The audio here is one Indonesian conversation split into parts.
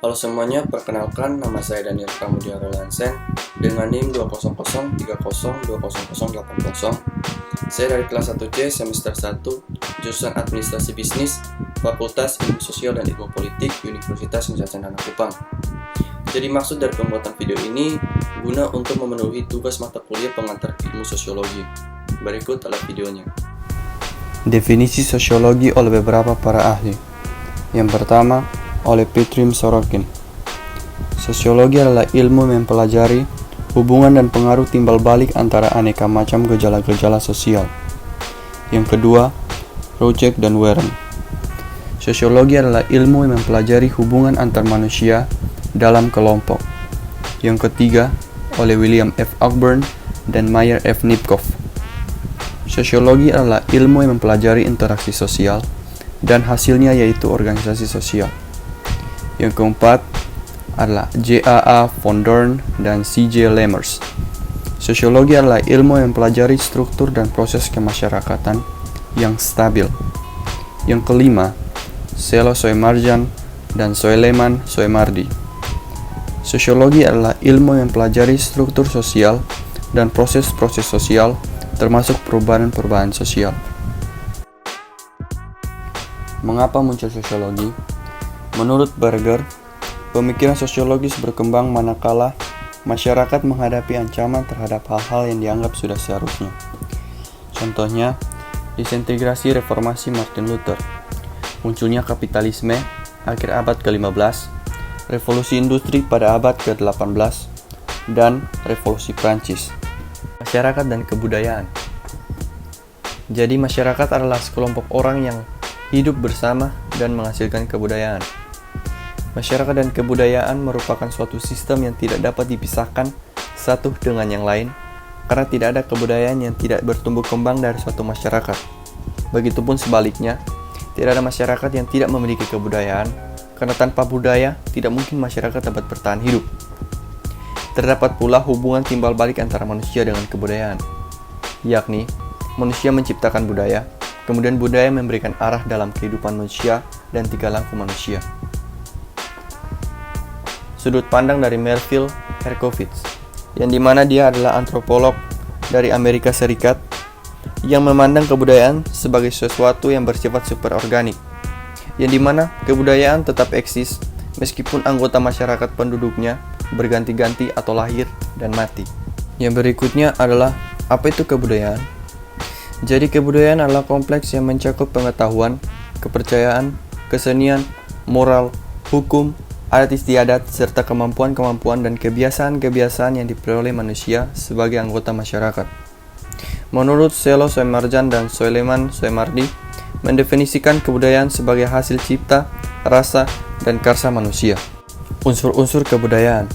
Halo semuanya, perkenalkan nama saya Daniel Pramudia Rolansen dengan NIM 200302080. Saya dari kelas 1C semester 1, jurusan Administrasi Bisnis, Fakultas Ilmu Sosial dan Ilmu Politik, Universitas Nusa Cendana Kupang. Jadi maksud dari pembuatan video ini guna untuk memenuhi tugas mata kuliah pengantar ilmu sosiologi. Berikut adalah videonya. Definisi sosiologi oleh beberapa para ahli. Yang pertama, oleh Petrim Sorokin. Sosiologi adalah ilmu mempelajari hubungan dan pengaruh timbal balik antara aneka macam gejala-gejala sosial. Yang kedua, Rojek dan Warren. Sosiologi adalah ilmu yang mempelajari hubungan antar manusia dalam kelompok. Yang ketiga, oleh William F. Ogburn dan Meyer F. Nipkow. Sosiologi adalah ilmu yang mempelajari interaksi sosial dan hasilnya yaitu organisasi sosial. Yang keempat adalah J.A.A. von Dorn dan C.J. Lemers. Sosiologi adalah ilmu yang mempelajari struktur dan proses kemasyarakatan yang stabil. Yang kelima, Selo Soemarjan dan Soeleman Soemardi. Sosiologi adalah ilmu yang mempelajari struktur sosial dan proses-proses sosial, termasuk perubahan-perubahan sosial. Mengapa muncul sosiologi? Menurut Berger, pemikiran sosiologis berkembang manakala masyarakat menghadapi ancaman terhadap hal-hal yang dianggap sudah seharusnya. Contohnya, disintegrasi reformasi Martin Luther, munculnya kapitalisme akhir abad ke-15, revolusi industri pada abad ke-18, dan revolusi Prancis. Masyarakat dan kebudayaan. Jadi masyarakat adalah sekelompok orang yang hidup bersama dan menghasilkan kebudayaan. Masyarakat dan kebudayaan merupakan suatu sistem yang tidak dapat dipisahkan satu dengan yang lain, karena tidak ada kebudayaan yang tidak bertumbuh kembang dari suatu masyarakat. Begitupun sebaliknya, tidak ada masyarakat yang tidak memiliki kebudayaan, karena tanpa budaya, tidak mungkin masyarakat dapat bertahan hidup. Terdapat pula hubungan timbal balik antara manusia dengan kebudayaan, yakni manusia menciptakan budaya, kemudian budaya memberikan arah dalam kehidupan manusia dan tingkah laku manusia. Sudut pandang dari Melville Herkovitz, yang dimana dia adalah antropolog dari Amerika Serikat, yang memandang kebudayaan sebagai sesuatu yang bersifat superorganik, yang dimana kebudayaan tetap eksis meskipun anggota masyarakat penduduknya berganti-ganti atau lahir dan mati. Yang berikutnya adalah, apa itu kebudayaan? Jadi kebudayaan adalah kompleks yang mencakup pengetahuan, kepercayaan, kesenian, moral, hukum, adat istiadat, serta kemampuan-kemampuan dan kebiasaan-kebiasaan yang diperoleh manusia sebagai anggota masyarakat. Menurut Selo Soemarjan dan Soeleman Soemardi, mendefinisikan kebudayaan sebagai hasil cipta, rasa, dan karsa manusia. Unsur-unsur kebudayaan.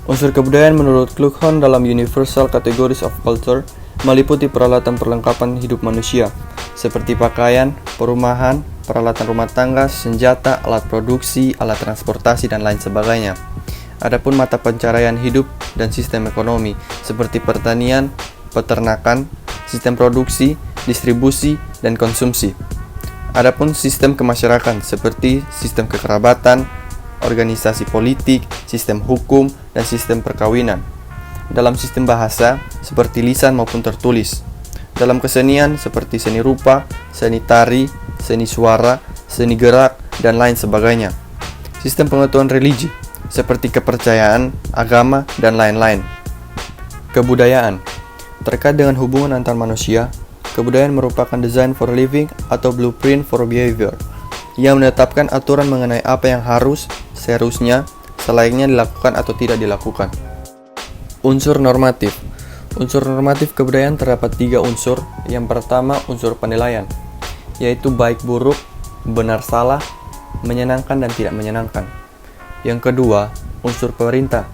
Unsur kebudayaan menurut Kluckhohn dalam Universal Categories of Culture meliputi peralatan perlengkapan hidup manusia, seperti pakaian, perumahan, peralatan rumah tangga, senjata, alat produksi, alat transportasi, dan lain sebagainya. Adapun mata pencaharian hidup dan sistem ekonomi, seperti pertanian, peternakan, sistem produksi, distribusi, dan konsumsi. Adapun sistem kemasyarakatan seperti sistem kekerabatan, organisasi politik, sistem hukum, dan sistem perkawinan. Dalam sistem bahasa seperti lisan maupun tertulis. Dalam kesenian seperti seni rupa, seni tari, seni suara, seni gerak, dan lain sebagainya. Sistem pengetahuan religi seperti kepercayaan, agama, dan lain-lain. Kebudayaan terkait dengan hubungan antar manusia. Kebudayaan merupakan design for living atau blueprint for behavior yang menetapkan aturan mengenai apa yang harus, seharusnya, selayaknya dilakukan atau tidak dilakukan. Unsur normatif. Unsur normatif kebudayaan terdapat 3 unsur. Yang pertama, unsur penilaian, yaitu baik buruk, benar salah, menyenangkan dan tidak menyenangkan. Yang kedua, unsur perintah,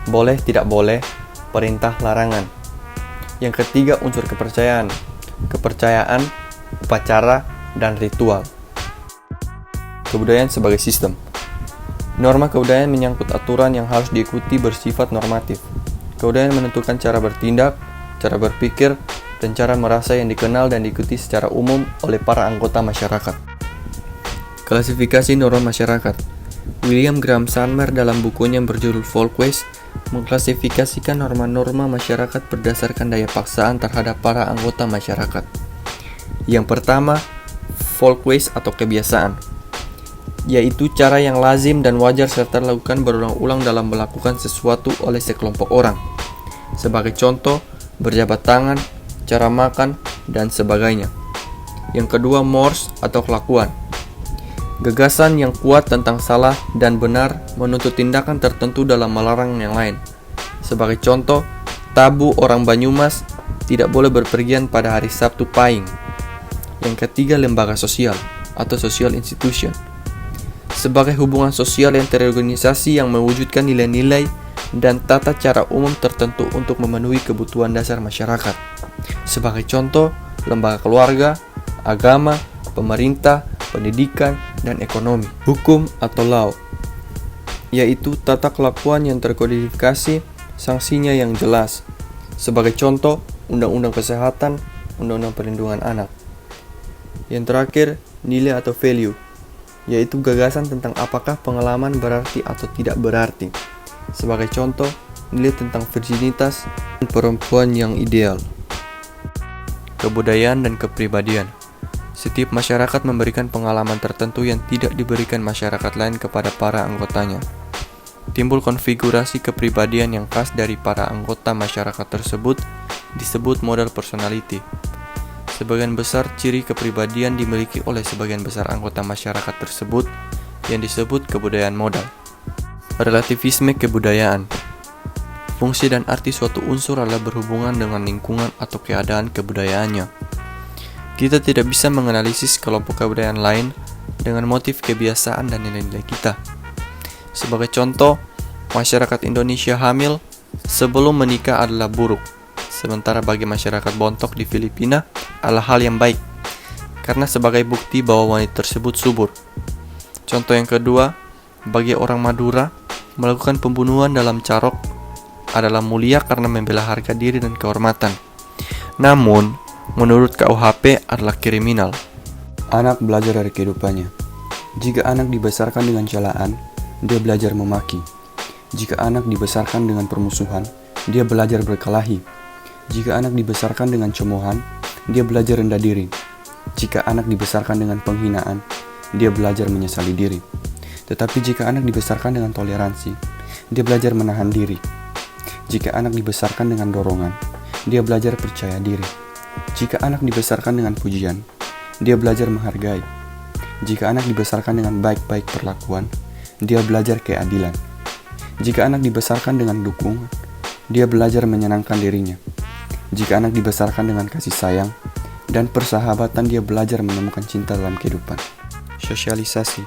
boleh tidak boleh, perintah larangan. Yang ketiga, unsur kepercayaan, kepercayaan, upacara, dan ritual. Kebudayaan sebagai sistem. Norma kebudayaan menyangkut aturan yang harus diikuti bersifat normatif. Kebudayaan menentukan cara bertindak, cara berpikir, dan cara merasa yang dikenal dan diikuti secara umum oleh para anggota masyarakat. Klasifikasi norma masyarakat. William Graham Sandmer dalam bukunya yang berjudul Folkways mengklasifikasikan norma-norma masyarakat berdasarkan daya paksaan terhadap para anggota masyarakat. Yang pertama, folkways atau kebiasaan, yaitu cara yang lazim dan wajar serta dilakukan berulang-ulang dalam melakukan sesuatu oleh sekelompok orang. Sebagai contoh, berjabat tangan, cara makan, dan sebagainya. Yang kedua, mores atau kelakuan. Gagasan yang kuat tentang salah dan benar menuntut tindakan tertentu dalam melarang yang lain. Sebagai contoh, tabu orang Banyumas tidak boleh berpergian pada hari Sabtu Pahing. Yang ketiga, lembaga sosial atau social institution. Sebagai hubungan sosial yang terorganisasi yang mewujudkan nilai-nilai dan tata cara umum tertentu untuk memenuhi kebutuhan dasar masyarakat. Sebagai contoh, lembaga keluarga, agama, pemerintah, pendidikan, dan ekonomi. Hukum atau law, yaitu tata kelakuan yang terkodifikasi, sanksinya yang jelas. Sebagai contoh, Undang-Undang Kesehatan, Undang-Undang Perlindungan Anak. Yang terakhir, nilai atau value, yaitu gagasan tentang apakah pengalaman berarti atau tidak berarti. Sebagai contoh, nilai tentang virginitas dan perempuan yang ideal. Kebudayaan dan kepribadian. Setiap masyarakat memberikan pengalaman tertentu yang tidak diberikan masyarakat lain kepada para anggotanya. Timbul konfigurasi kepribadian yang khas dari para anggota masyarakat tersebut disebut model personality. Sebagian besar ciri kepribadian dimiliki oleh sebagian besar anggota masyarakat tersebut yang disebut kebudayaan modal. Relativisme kebudayaan. Fungsi dan arti suatu unsur adalah berhubungan dengan lingkungan atau keadaan kebudayaannya. Kita tidak bisa menganalisis kelompok kebudayaan lain dengan motif kebiasaan dan nilai-nilai kita. Sebagai contoh, masyarakat Indonesia hamil sebelum menikah adalah buruk, sementara bagi masyarakat Bontok di Filipina adalah hal yang baik, karena sebagai bukti bahwa wanita tersebut subur. Contoh yang kedua, bagi orang Madura, melakukan pembunuhan dalam carok adalah mulia karena membela harga diri dan kehormatan. Namun, menurut KUHP adalah kriminal. Anak belajar dari kehidupannya. Jika anak dibesarkan dengan celaan, dia belajar memaki. Jika anak dibesarkan dengan permusuhan, dia belajar berkelahi. Jika anak dibesarkan dengan cemoohan, dia belajar rendah diri. Jika anak dibesarkan dengan penghinaan, dia belajar menyesali diri. Tetapi jika anak dibesarkan dengan toleransi, dia belajar menahan diri. Jika anak dibesarkan dengan dorongan, dia belajar percaya diri. Jika anak dibesarkan dengan pujian, dia belajar menghargai. Jika anak dibesarkan dengan baik-baik perlakuan, dia belajar keadilan. Jika anak dibesarkan dengan dukungan, dia belajar menyenangkan dirinya. Jika anak dibesarkan dengan kasih sayang dan persahabatan, dia belajar menemukan cinta dalam kehidupan. Sosialisasi.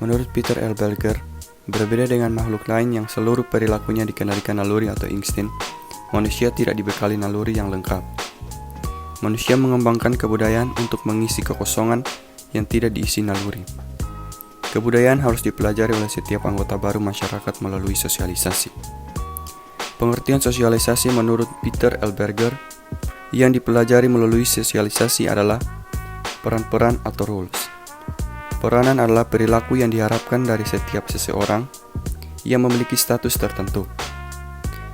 Menurut Peter L. Berger, berbeda dengan makhluk lain yang seluruh perilakunya dikendalikan naluri atau insting, manusia tidak dibekali naluri yang lengkap. Manusia mengembangkan kebudayaan untuk mengisi kekosongan yang tidak diisi naluri. Kebudayaan harus dipelajari oleh setiap anggota baru masyarakat melalui sosialisasi. Pengertian sosialisasi menurut Peter L. Berger yang dipelajari melalui sosialisasi adalah peran-peran atau roles. Peranan adalah perilaku yang diharapkan dari setiap seseorang yang memiliki status tertentu.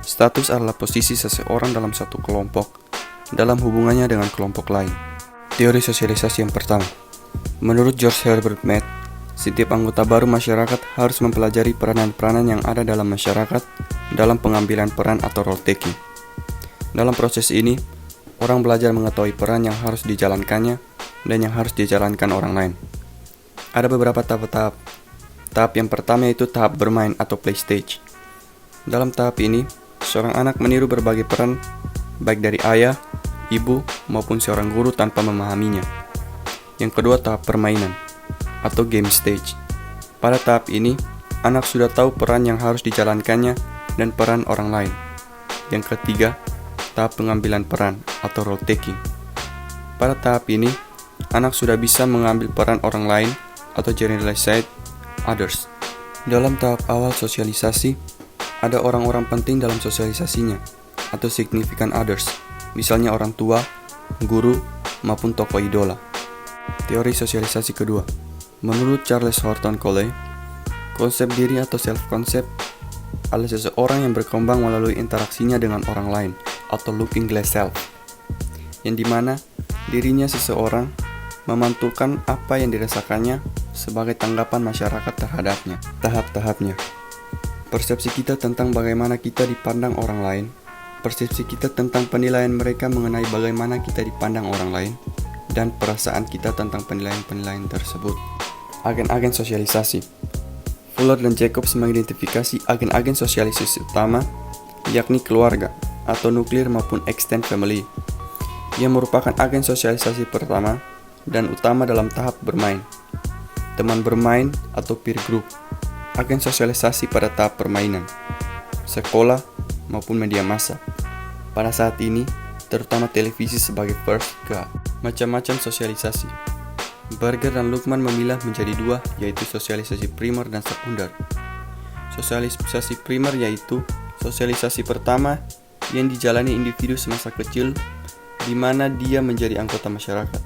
Status adalah posisi seseorang dalam satu kelompok dalam hubungannya dengan kelompok lain. Teori sosialisasi yang pertama. Menurut George Herbert Mead, setiap anggota baru masyarakat harus mempelajari peranan-peranan yang ada dalam masyarakat dalam pengambilan peran atau role taking. Dalam proses ini, orang belajar mengetahui peran yang harus dijalankannya dan yang harus dijalankan orang lain. Ada beberapa tahap-tahap. Tahap yang pertama yaitu tahap bermain atau play stage. Dalam tahap ini, seorang anak meniru berbagai peran baik dari ayah, ibu, maupun seorang guru tanpa memahaminya. Yang kedua, tahap permainan atau game stage. Pada tahap ini, anak sudah tahu peran yang harus dijalankannya dan peran orang lain. Yang ketiga, tahap pengambilan peran atau role taking. Pada tahap ini, anak sudah bisa mengambil peran orang lain atau generalized others. Dalam tahap awal sosialisasi, ada orang-orang penting dalam sosialisasinya atau significant others, misalnya orang tua, guru, maupun tokoh idola. Teori sosialisasi kedua. Menurut Charles Horton Cole, Konsep diri atau self-concept adalah seseorang yang berkembang melalui interaksinya dengan orang lain atau looking glass self, yang dimana dirinya seseorang memantulkan apa yang dirasakannya sebagai tanggapan masyarakat terhadapnya. Tahap-tahapnya: persepsi kita tentang bagaimana kita dipandang orang lain, persepsi kita tentang penilaian mereka mengenai bagaimana kita dipandang orang lain, dan perasaan kita tentang penilaian-penilaian tersebut. Agen-agen sosialisasi. Fuller dan Jacobs mengidentifikasi agen-agen sosialisasi utama, yakni keluarga atau nuklir maupun extended family, yang merupakan agen sosialisasi pertama dan utama dalam tahap bermain. Teman bermain atau peer group, agen sosialisasi pada tahap permainan, sekolah maupun media massa. Pada saat ini, terutama televisi sebagai first guard. Macam-macam sosialisasi. Berger dan Luckman memilah menjadi dua, yaitu sosialisasi primer dan sekunder. Sosialisasi primer yaitu sosialisasi pertama yang dijalani individu semasa kecil, di mana dia menjadi anggota masyarakat.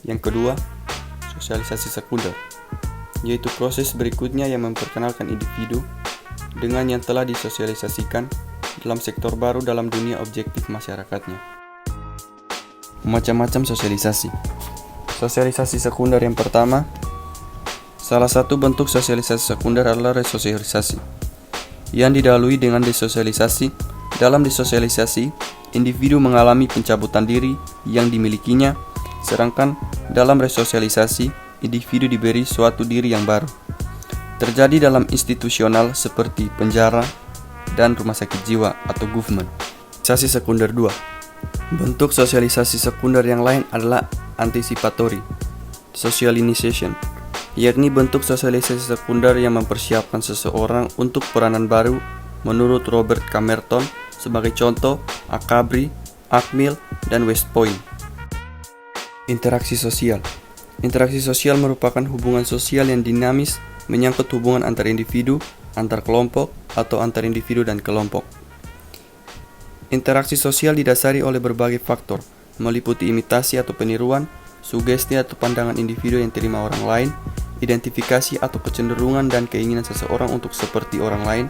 Yang kedua, sosialisasi sekunder, yaitu proses berikutnya yang memperkenalkan individu dengan yang telah disosialisasikan dalam sektor baru dalam dunia objektif masyarakatnya. Macam-macam sosialisasi. Sosialisasi sekunder yang pertama, salah satu bentuk sosialisasi sekunder adalah resosialisasi, yang didahului dengan desosialisasi. Dalam desosialisasi, individu mengalami pencabutan diri yang dimilikinya, sedangkan dalam resosialisasi, individu diberi suatu diri yang baru. Terjadi dalam institusional seperti penjara dan rumah sakit jiwa atau government. Sosialisasi sekunder 2. Bentuk sosialisasi sekunder yang lain adalah anticipatory socialization, yakni bentuk sosialisasi sekunder yang mempersiapkan seseorang untuk peranan baru menurut Robert Camerton, sebagai contoh Akabri, Akmil, dan West Point. Interaksi sosial. Interaksi sosial merupakan hubungan sosial yang dinamis menyangkut hubungan antar individu, antar kelompok, atau antar individu dan kelompok. Interaksi sosial didasari oleh berbagai faktor, meliputi imitasi atau peniruan, sugesti atau pandangan individu yang terima orang lain, identifikasi atau kecenderungan dan keinginan seseorang untuk seperti orang lain,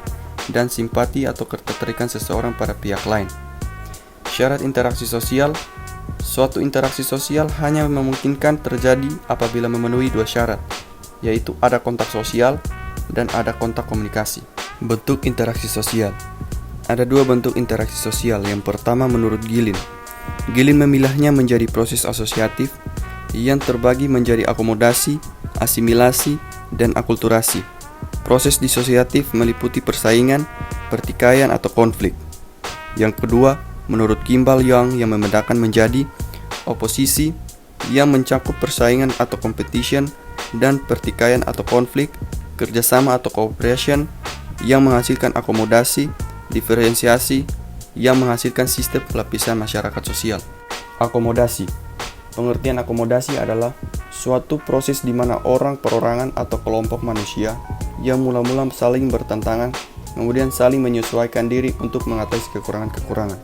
dan simpati atau ketertarikan seseorang pada pihak lain. Syarat interaksi sosial. Suatu interaksi sosial hanya memungkinkan terjadi apabila memenuhi dua syarat, yaitu ada kontak sosial dan ada kontak komunikasi. Bentuk interaksi sosial. Ada dua bentuk interaksi sosial. Yang pertama menurut Gilin. Gilin memilahnya menjadi proses asosiatif yang terbagi menjadi akomodasi, asimilasi, dan akulturasi. Proses disosiatif meliputi persaingan, pertikaian, atau konflik. Yang kedua, menurut Kimball Young yang membedakan menjadi oposisi yang mencakup persaingan atau competition dan pertikaian atau konflik, kerjasama atau cooperation yang menghasilkan akomodasi, diferensiasi yang menghasilkan sistem pelapisan masyarakat sosial. Akomodasi. Pengertian akomodasi adalah suatu proses di mana orang, perorangan, atau kelompok manusia yang mula-mula saling bertentangan, kemudian saling menyesuaikan diri untuk mengatasi kekurangan-kekurangan.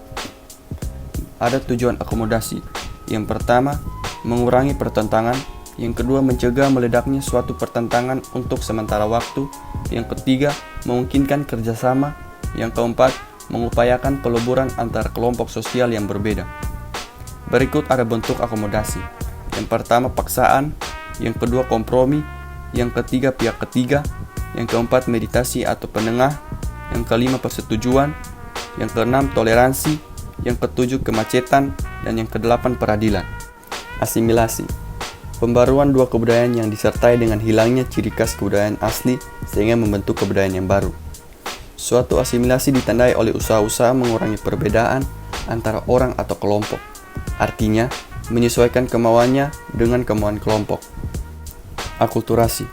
Ada tujuan akomodasi. Yang pertama, mengurangi pertentangan. Yang kedua, mencegah meledaknya suatu pertentangan untuk sementara waktu. Yang ketiga, memungkinkan kerjasama. Yang keempat, mengupayakan peleburan antar kelompok sosial yang berbeda. Berikut ada bentuk akomodasi. Yang pertama, paksaan. Yang kedua, kompromi. Yang ketiga, pihak ketiga. Yang keempat, meditasi atau penengah. Yang kelima, persetujuan. Yang keenam, toleransi. Yang ketujuh, kemacetan. Dan yang kedelapan, peradilan. Asimilasi. Pembaruan dua kebudayaan yang disertai dengan hilangnya ciri khas kebudayaan asli sehingga membentuk kebudayaan yang baru. Suatu asimilasi ditandai oleh usaha-usaha mengurangi perbedaan antara orang atau kelompok. Artinya, menyesuaikan kemauannya dengan kemauan kelompok. Akulturasi.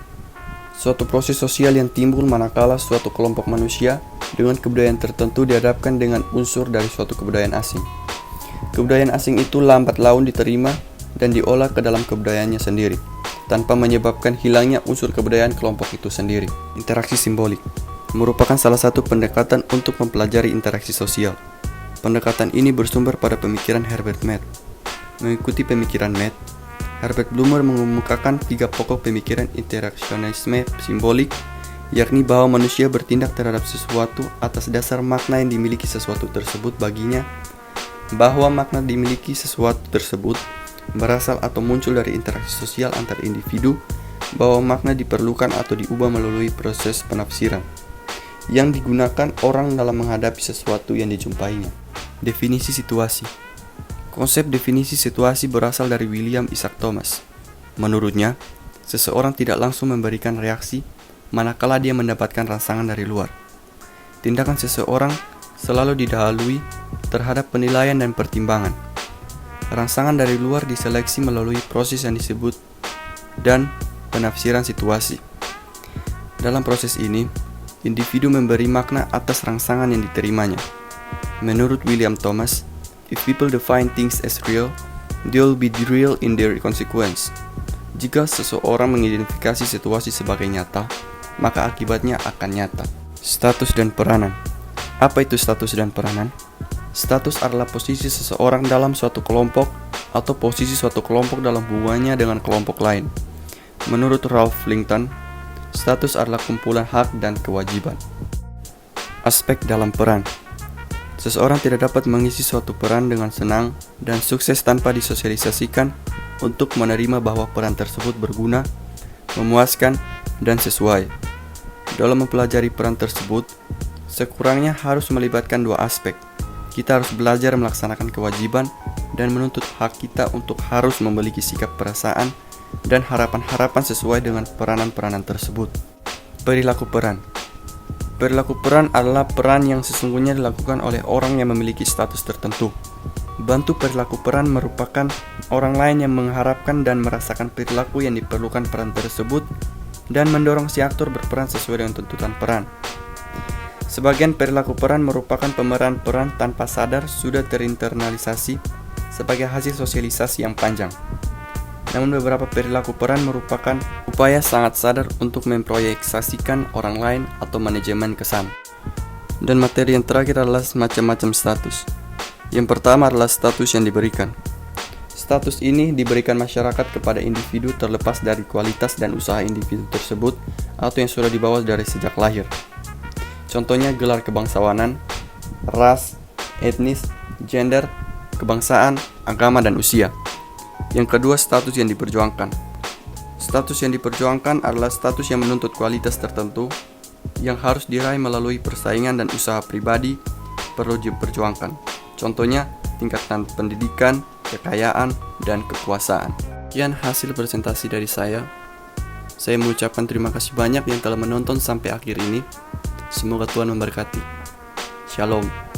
Suatu proses sosial yang timbul manakala suatu kelompok manusia dengan kebudayaan tertentu dihadapkan dengan unsur dari suatu kebudayaan asing. Kebudayaan asing itu lambat laun diterima dan diolah ke dalam kebudayaannya sendiri, tanpa menyebabkan hilangnya unsur kebudayaan kelompok itu sendiri. Interaksi simbolik merupakan salah satu pendekatan untuk mempelajari interaksi sosial. Pendekatan ini bersumber pada pemikiran Herbert Mead. Mengikuti pemikiran Mead, Herbert Blumer mengemukakan 3 pokok pemikiran interaksionisme simbolik, yakni bahwa manusia bertindak terhadap sesuatu atas dasar makna yang dimiliki sesuatu tersebut baginya, bahwa makna dimiliki sesuatu tersebut berasal atau muncul dari interaksi sosial antar individu, bahwa makna diperlukan atau diubah melalui proses penafsiran yang digunakan orang dalam menghadapi sesuatu yang dijumpainya. Definisi situasi. Konsep definisi situasi berasal dari William Isaac Thomas. Menurutnya, seseorang tidak langsung memberikan reaksi manakala dia mendapatkan rangsangan dari luar. Tindakan seseorang selalu didahului terhadap penilaian dan pertimbangan. Rangsangan dari luar diseleksi melalui proses yang disebut dan penafsiran situasi. Dalam proses ini, individu memberi makna atas rangsangan yang diterimanya. Menurut William Thomas, if people define things as real, they will be real in their consequence. Jika seseorang mengidentifikasi situasi sebagai nyata, maka akibatnya akan nyata. Status dan peranan. Apa itu status dan peranan? Status adalah posisi seseorang dalam suatu kelompok atau posisi suatu kelompok dalam hubungannya dengan kelompok lain. Menurut Ralph Linton, status adalah kumpulan hak dan kewajiban. Aspek dalam peran. Seseorang tidak dapat mengisi suatu peran dengan senang dan sukses tanpa disosialisasikan untuk menerima bahwa peran tersebut berguna, memuaskan, dan sesuai. Dalam mempelajari peran tersebut, sekurangnya harus melibatkan dua aspek. Kita harus belajar melaksanakan kewajiban dan menuntut hak kita untuk harus memiliki sikap perasaan dan harapan-harapan sesuai dengan peranan-peranan tersebut. Perilaku peran. Perilaku peran adalah peran yang sesungguhnya dilakukan oleh orang yang memiliki status tertentu. Bantu perilaku peran merupakan orang lain yang mengharapkan dan merasakan perilaku yang diperlukan peran tersebut dan mendorong si aktor berperan sesuai dengan tuntutan peran. Sebagian perilaku peran merupakan pemeran peran tanpa sadar sudah terinternalisasi sebagai hasil sosialisasi yang panjang. Namun beberapa perilaku peran merupakan upaya sangat sadar untuk memproyeksasikan orang lain atau manajemen kesan. Dan materi yang terakhir adalah macam-macam status. Yang pertama adalah status yang diberikan. Status ini diberikan masyarakat kepada individu terlepas dari kualitas dan usaha individu tersebut atau yang sudah dibawa dari sejak lahir. Contohnya gelar kebangsawanan, ras, etnis, gender, kebangsaan, agama, dan usia. Yang kedua, status yang diperjuangkan. Status yang diperjuangkan adalah status yang menuntut kualitas tertentu yang harus diraih melalui persaingan dan usaha pribadi perlu diperjuangkan. Contohnya, tingkatan pendidikan, kekayaan, dan kekuasaan. Sekian hasil presentasi dari saya. Saya mengucapkan terima kasih banyak yang telah menonton sampai akhir ini. Semoga Tuhan memberkati. Shalom.